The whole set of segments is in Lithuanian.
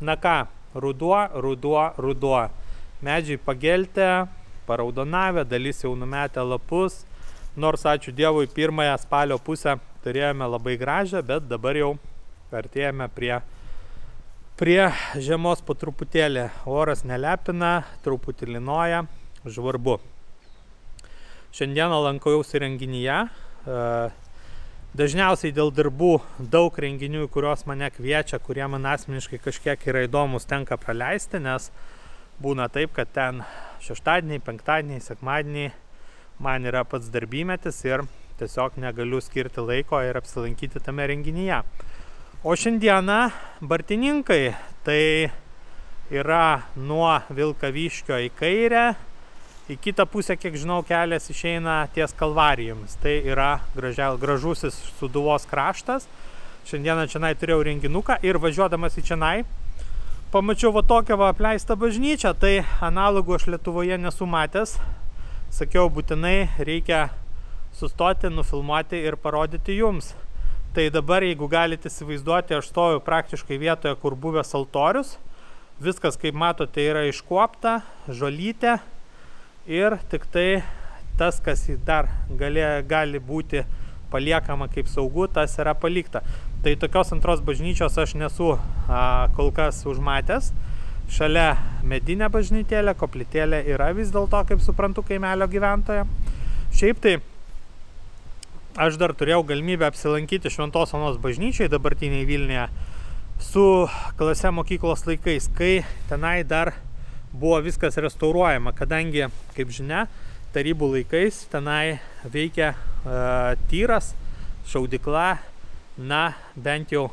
Na ką, ruduo. Medžiai pageltę, paraudonavę, dalis jau numetę lapus. Nors, ačiū Dievui, pirmąją spalio pusę turėjome labai gražią, bet dabar jau artėjame prie žiemos po truputėlį. Oras nelepina, truputį lynoja, žvarbu. Šiandieną lankausi renginyje. Dažniausiai dėl darbų daug renginių, kurios mane kviečia, kurie man asmeniškai kažkiek yra įdomus, tenka praleisti, nes būna taip, kad ten šeštadieniai, penktadieniai, sekmadieniai man yra pats darbymetis ir tiesiog negaliu skirti laiko ir apsilankyti tame renginyje. O šiandieną Bartininkai tai yra nuo Vilkaviškio į kairę. Į kitą pusę, kiek žinau, kelias išeina ties Kalvarijomis. Tai yra gražusis Sūduvos kraštas. Šiandieną čionai turėjau renginuką ir važiuodamas į čionai pamačiau va tokią apleistą bažnyčią. Tai analogų aš Lietuvoje nesu matęs. Sakiau, būtinai reikia sustoti, nufilmuoti ir parodyti jums. Tai dabar, jeigu galite įsivaizduoti, aš stoju praktiškai vietoje, kur buvęs altorius. Viskas, kaip matote, yra iškuopta, žolytė. Ir tik tai tas, kas dar gali būti paliekama kaip saugu, tas yra palikta. Tai tokios antros bažnyčios aš nesu kol kas užmatęs. Šalia medinė bažnytėlė, koplytėlė yra vis dėlto, kaip suprantu, kaimelio gyventoja. Šiaip tai aš dar turėjau galimybę apsilankyti Šventos Onos bažnyčiai, dabartiniai Vilniuje, su klase mokyklos laikais, kai tenai dar buvo viskas restauruojama, kadangi, kaip žinia, tarybų laikais tenai veikia tyras, šaudykla, na, bent jau,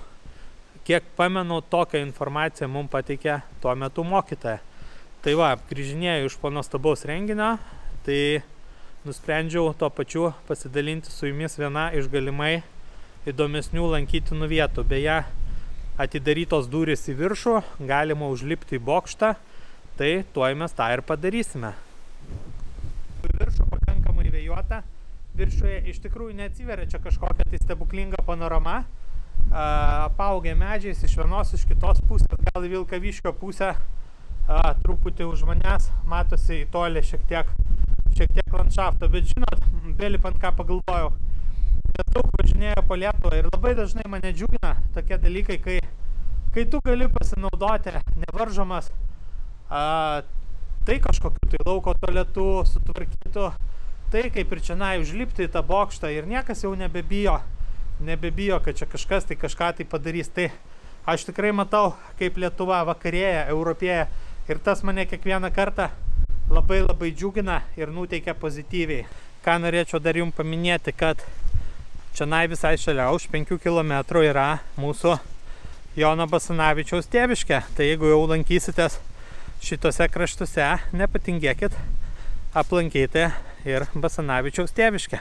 kiek pamenu, tokią informaciją mums pateikė tuo metu mokytoja. Tai va, grįžinėjau iš po nuostabaus renginio, tai nusprendžiau tuo pačiu pasidalinti su jumis viena iš galimai įdomesnių lankytinų vietų. Beje, atidarytos durys į viršų, galima užlipti į bokštą. Tai tuoj mes tą ir padarysime. Viršų pakankamai vėjuota. Viršuje iš tikrųjų neatsiveria čia kažkokia tai stebuklinga panorama. Apaugę medžiais iš vienos, iš kitos pusės, gal į Vilkaviškio pusę, truputį už manęs matosi į tolį šiek tiek landšafto. Bet žinot, belipant ką pagalvojau, nes daug važinėjau po Lietuvą ir labai dažnai mane džiugina tokie dalykai, kai tu gali pasinaudoti nevaržomas tai kažkokiu tai lauko tualetu sutvarkytų, tai kaip ir čionai užlipti į tą bokštą ir niekas jau nebebijo, kad čia kažkas tai kažką tai padarys. Tai aš tikrai matau, kaip Lietuva vakarėja, europėja ir tas mane kiekvieną kartą labai džiugina ir nuteikia pozityviai. Ką norėčiau dar jums paminėti, kad čionai visai šalia už 5 km yra mūsų Jono Basanavičiaus tėviškė. Tai jeigu jau lankysitės šitose kraštuose, nepatingėkit aplankyti ir Basanavičiaus tėviškę.